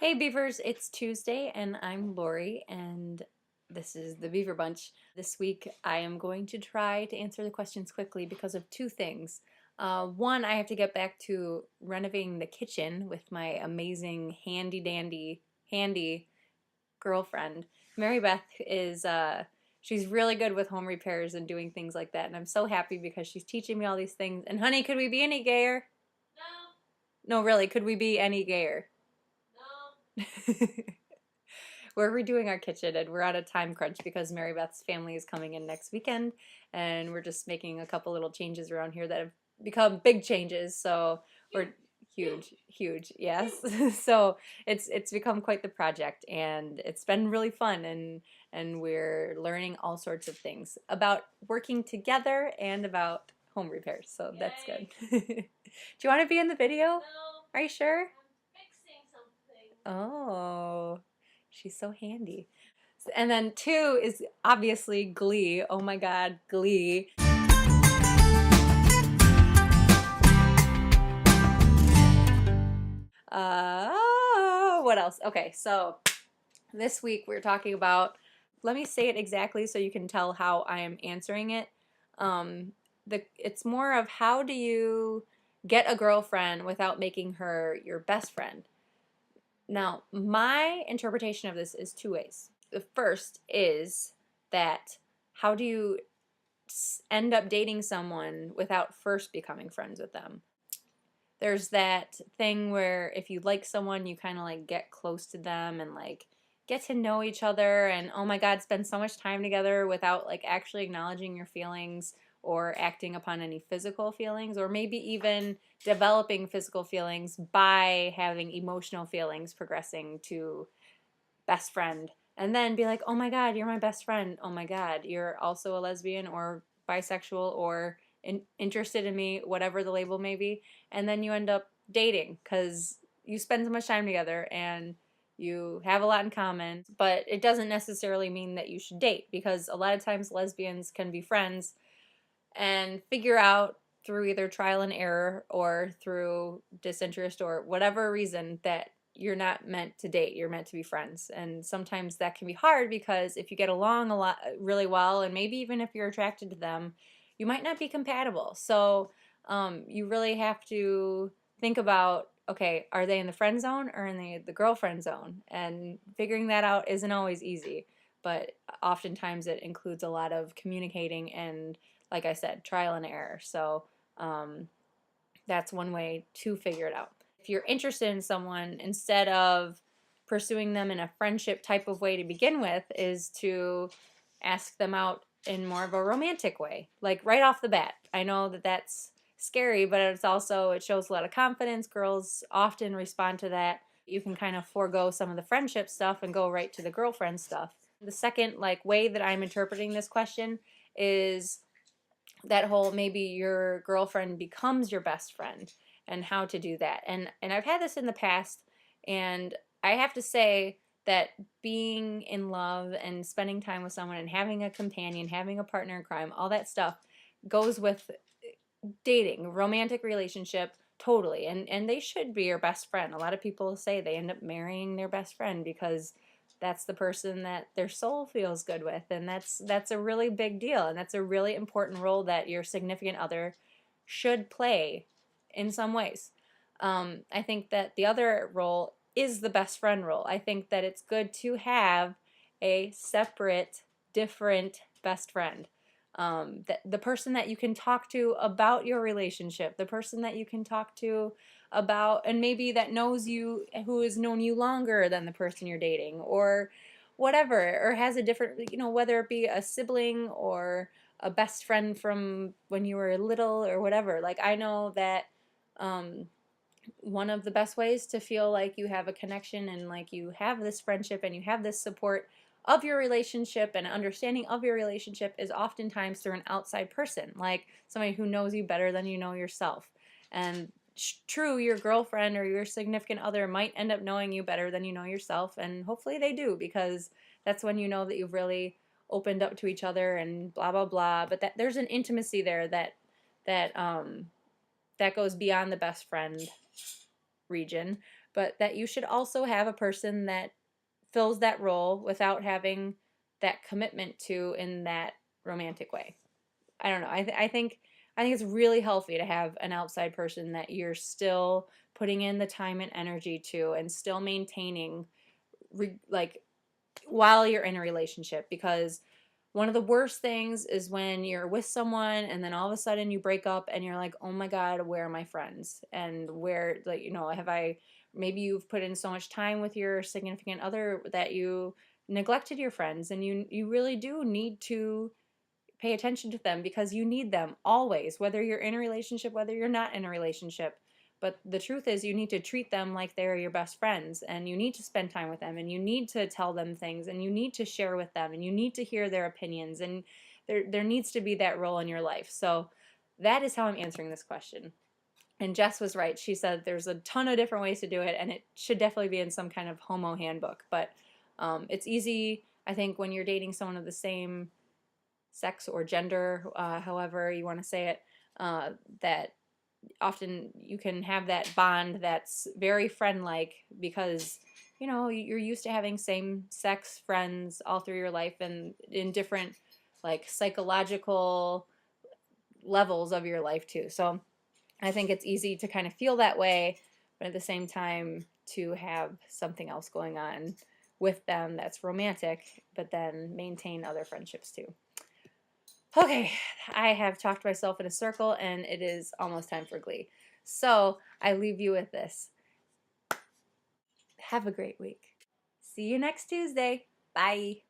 Hey Beavers, it's Tuesday and I'm Lori and this is the Beaver Bunch. This week I am going to try to answer the questions quickly because of two things. One, I have to get back to renovating the kitchen with my amazing handy girlfriend. Mary Beth is she's really good with home repairs and doing things like that, and I'm so happy because she's teaching me all these things. And honey, could we be any gayer? No. No, really, could we be any gayer? We're redoing our kitchen and we're on a time crunch because Mary Beth's family is coming in next weekend and we're just making a couple little changes around here that have become big changes. So we're huge, yes. So it's become quite the project and it's been really fun and we're learning all sorts of things about working together and about home repairs. So that's good. Do you want to be in the video? No. Are you sure? Oh, she's so handy. And then two is obviously Glee. Oh my God, Glee. What else? Okay, so this week we're talking about, let me say it exactly so you can tell how I am answering it. It's more of how do you get a girlfriend without making her your best friend? Now, my interpretation of this is two ways. The first is that how do you end up dating someone without first becoming friends with them? There's that thing where if you like someone, you kind of like get close to them and like get to know each other and oh my God, spend so much time together without like actually acknowledging your feelings or acting upon any physical feelings, or maybe even developing physical feelings by having emotional feelings progressing to best friend, and then be like, oh my God, you're my best friend. Oh my God, you're also a lesbian or bisexual or interested in me, whatever the label may be. And then you end up dating because you spend so much time together and you have a lot in common, but it doesn't necessarily mean that you should date, because a lot of times lesbians can be friends and figure out through either trial and error or through disinterest or whatever reason that you're not meant to date, you're meant to be friends. And sometimes that can be hard because if you get along a lot really well, and maybe even if you're attracted to them, you might not be compatible. So you really have to think about, okay, are they in the friend zone or in the girlfriend zone? And figuring that out isn't always easy, but oftentimes it includes a lot of communicating and, like I said, trial and error. So that's one way to figure it out. If you're interested in someone, instead of pursuing them in a friendship type of way to begin with, is to ask them out in more of a romantic way, like right off the bat. I know that that's scary, but it's also, it shows a lot of confidence. Girls often respond to that. You can kind of forego some of the friendship stuff and go right to the girlfriend stuff. The second like way that I'm interpreting this question is that whole maybe your girlfriend becomes your best friend and how to do that. And I've had this in the past, and I have to say that being in love and spending time with someone and having a companion, having a partner in crime, all that stuff goes with dating, romantic relationship, totally. And they should be your best friend. A lot of people say they end up marrying their best friend because that's the person that their soul feels good with, and that's a really big deal, and that's a really important role that your significant other should play in some ways. I think that the other role is the best friend role. I think that it's good to have a separate, different best friend. The person that you can talk to about your relationship, the person that you can talk to about, and maybe that knows you, who has known you longer than the person you're dating, or whatever, or has a different, whether it be a sibling or a best friend from when you were little or whatever. Like, I know that one of the best ways to feel like you have a connection and like you have this friendship and you have this support of your relationship and understanding of your relationship is oftentimes through an outside person, like somebody who knows you better than you know yourself. And true, your girlfriend or your significant other might end up knowing you better than you know yourself, and hopefully they do, because that's when you know that you've really opened up to each other and blah blah blah. But that there's an intimacy there that that goes beyond the best friend region. but that you should also have a person that fills that role without having that commitment to in that romantic way. I don't know. I think it's really healthy to have an outside person that you're still putting in the time and energy to and still maintaining like while you're in a relationship, because one of the worst things is when you're with someone and then all of a sudden you break up and you're like, "Oh my God, where are my friends?" And where, like, have I, maybe you've put in so much time with your significant other that you neglected your friends, and you really do need to pay attention to them because you need them always, whether you're in a relationship, whether you're not in a relationship. But the truth is, you need to treat them like they're your best friends, and you need to spend time with them, and you need to tell them things, and you need to share with them, and you need to hear their opinions, and there needs to be that role in your life. So that is how I'm answering this question. And Jess was right. She said there's a ton of different ways to do it, and it should definitely be in some kind of homo handbook. But it's easy, I think, when you're dating someone of the same sex or gender, however you want to say it, that often you can have that bond that's very friend-like because you're used to having same-sex friends all through your life and in different like psychological levels of your life too. So I think it's easy to kind of feel that way, but at the same time to have something else going on with them that's romantic, but then maintain other friendships too. Okay, I have talked myself in a circle and it is almost time for Glee. So I leave you with this. Have a great week. See you next Tuesday. Bye.